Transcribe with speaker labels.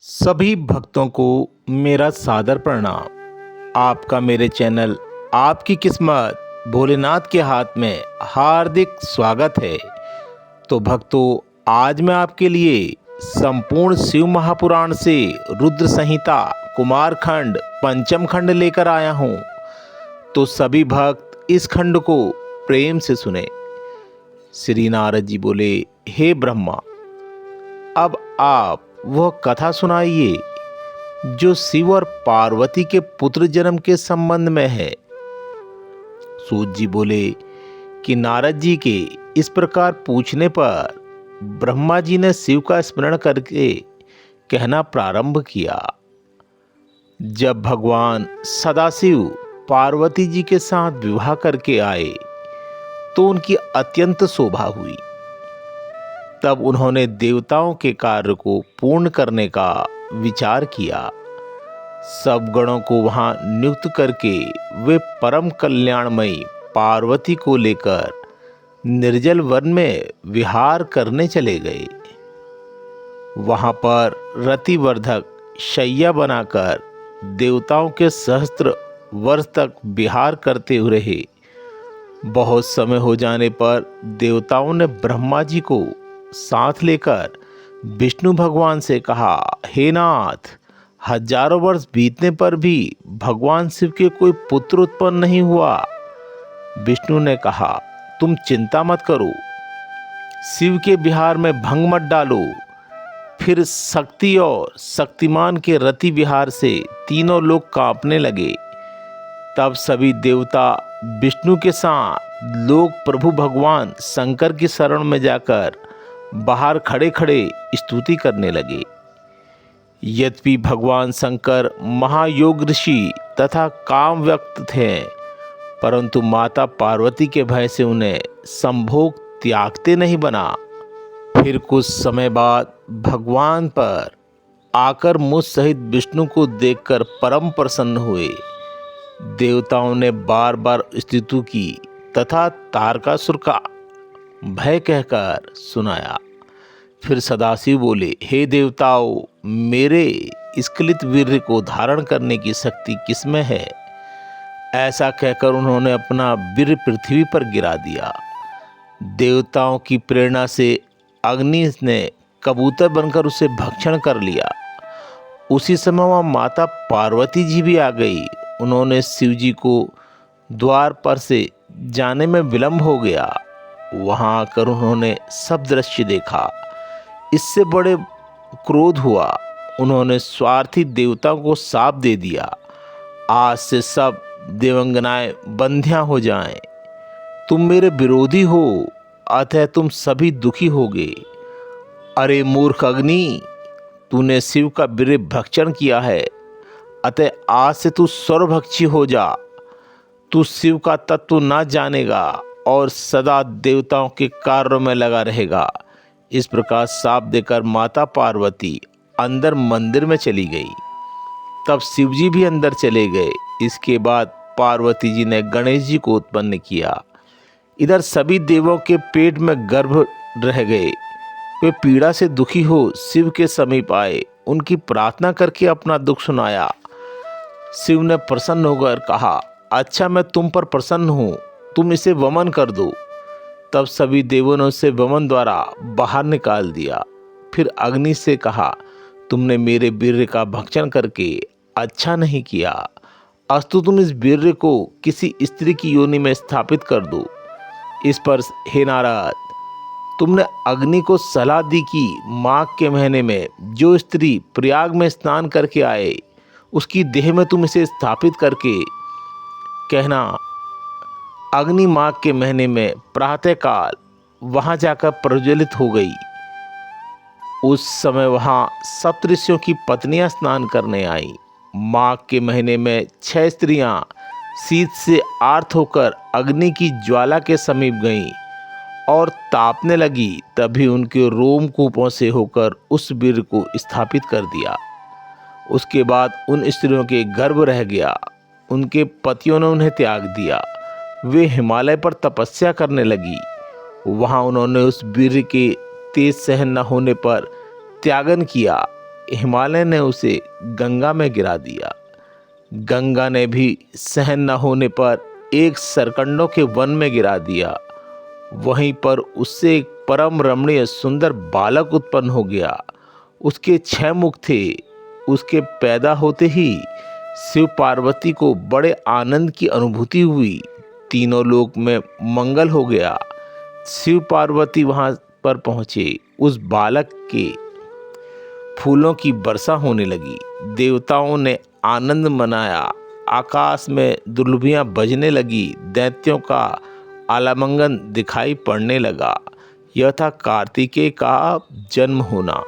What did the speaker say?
Speaker 1: सभी भक्तों को मेरा सादर प्रणाम। आपका मेरे चैनल आपकी किस्मत भोलेनाथ के हाथ में हार्दिक स्वागत है। तो भक्तों, आज मैं आपके लिए संपूर्ण शिव महापुराण से रुद्र संहिता कुमारखंड पंचम खंड लेकर आया हूँ। तो सभी भक्त इस खंड को प्रेम से सुने। श्री नारद जी बोले, हे ब्रह्मा, अब आप वह कथा सुनाइए जो शिव और पार्वती के पुत्र जन्म के संबंध में है। सूत जी बोले कि नारद जी के इस प्रकार पूछने पर ब्रह्मा जी ने शिव का स्मरण करके कहना प्रारंभ किया। जब भगवान सदाशिव पार्वती जी के साथ विवाह करके आए तो उनकी अत्यंत शोभा हुई। तब उन्होंने देवताओं के कार्य को पूर्ण करने का विचार किया। सब गणों को वहां नियुक्त करके वे परम कल्याणमयी पार्वती को लेकर निर्जल वन में विहार करने चले गए। वहां पर रतिवर्धक शैया बनाकर देवताओं के सहस्त्र वर्ष तक विहार करते हुए रहे। बहुत समय हो जाने पर देवताओं ने ब्रह्मा जी को साथ लेकर विष्णु भगवान से कहा, हे नाथ, हजारों वर्ष बीतने पर भी भगवान शिव के कोई पुत्र उत्पन्न नहीं हुआ। विष्णु ने कहा, तुम चिंता मत करो, शिव के विहार में भंग मत डालो। फिर शक्ति और शक्तिमान के रति विहार से तीनों लोग कांपने लगे। तब सभी देवता विष्णु के साथ लोक प्रभु भगवान शंकर की शरण में जाकर बाहर खड़े खड़े स्तुति करने लगे। यद्यपि भगवान शंकर महायोग ऋषि तथा काम व्यक्त थे, परंतु माता पार्वती के भय से उन्हें संभोग त्यागते नहीं बना। फिर कुछ समय बाद भगवान पर आकर मुझ सहित विष्णु को देखकर परम प्रसन्न हुए। देवताओं ने बार बार स्तुति की तथा तारकासुर का भय कहकर सुनाया। फिर सदाशिव बोले, हे देवताओं, मेरे स्खलित वीर्य को धारण करने की शक्ति किसमें है? ऐसा कहकर उन्होंने अपना वीर्य पृथ्वी पर गिरा दिया। देवताओं की प्रेरणा से अग्नि ने कबूतर बनकर उसे भक्षण कर लिया। उसी समय वहाँ माता पार्वती जी भी आ गई। उन्होंने शिव जी को द्वार पर से जाने में विलंब हो गया। वहां आकर उन्होंने सब दृश्य देखा। इससे बड़े क्रोध हुआ। उन्होंने स्वार्थी देवताओं को शाप दे दिया, आज से सब देवंगनाएं बंध्या हो जाएं। तुम मेरे विरोधी हो, अतः तुम सभी दुखी होगे। अरे मूर्ख अग्नि, तूने शिव का वीर्य भक्षण किया है, अतः आज से तू सर्वभक्षी हो जा। तू शिव का तत्व ना जानेगा और सदा देवताओं के कार्यों में लगा रहेगा। इस प्रकार शाप देकर माता पार्वती अंदर मंदिर में चली गई। तब शिवजी भी अंदर चले गए। इसके बाद पार्वती जी ने गणेश जी को उत्पन्न किया। इधर सभी देवों के पेट में गर्भ रह गए। वे पीड़ा से दुखी हो शिव के समीप आए, उनकी प्रार्थना करके अपना दुख सुनाया। शिव ने प्रसन्न होकर कहा, अच्छा, मैं तुम पर प्रसन्न हूँ, तुम इसे वमन कर दो। तब सभी देवों ने उसे वमन द्वारा बाहर निकाल दिया। फिर अग्नि से कहा, तुमने मेरे वीर्य का भक्षण करके अच्छा नहीं किया। अस्तु तुम इस वीर्य को किसी स्त्री की योनि में स्थापित कर दो। इस पर हे नारद, तुमने अग्नि को सलाह दी कि माघ के महीने में जो स्त्री प्रयाग में स्नान करके आए, उसकी देह में तुम इसे स्थापित करके कहना, अग्नि माघ के महीने में प्रातःकाल वहां जाकर प्रज्वलित हो गई। उस समय वहां सप्तऋषियों की पत्नियां स्नान करने आई। माघ के महीने में 6 स्त्रियां शीत से आर्त होकर अग्नि की ज्वाला के समीप गईं और तापने लगी। तभी उनके रोमकूपों से होकर उस वीर्य को स्थापित कर दिया। उसके बाद उन स्त्रियों के गर्भ रह गया। उनके पतियों ने उन्हें त्याग दिया। वे हिमालय पर तपस्या करने लगी। वहां उन्होंने उस वीर्य के तेज सहन न होने पर त्यागन किया। हिमालय ने उसे गंगा में गिरा दिया। गंगा ने भी सहन न होने पर एक सरकंडों के वन में गिरा दिया। वहीं पर उससे एक परम रमणीय सुंदर बालक उत्पन्न हो गया। उसके 6 मुख थे। उसके पैदा होते ही शिव पार्वती को बड़े आनंद की अनुभूति हुई। तीनों लोक में मंगल हो गया। शिव पार्वती वहां पर पहुंचे। उस बालक के फूलों की वर्षा होने लगी। देवताओं ने आनंद मनाया। आकाश में दुर्लभियां बजने लगी। दैत्यों का आलामंगन दिखाई पड़ने लगा। यह था कार्तिकेय का जन्म होना।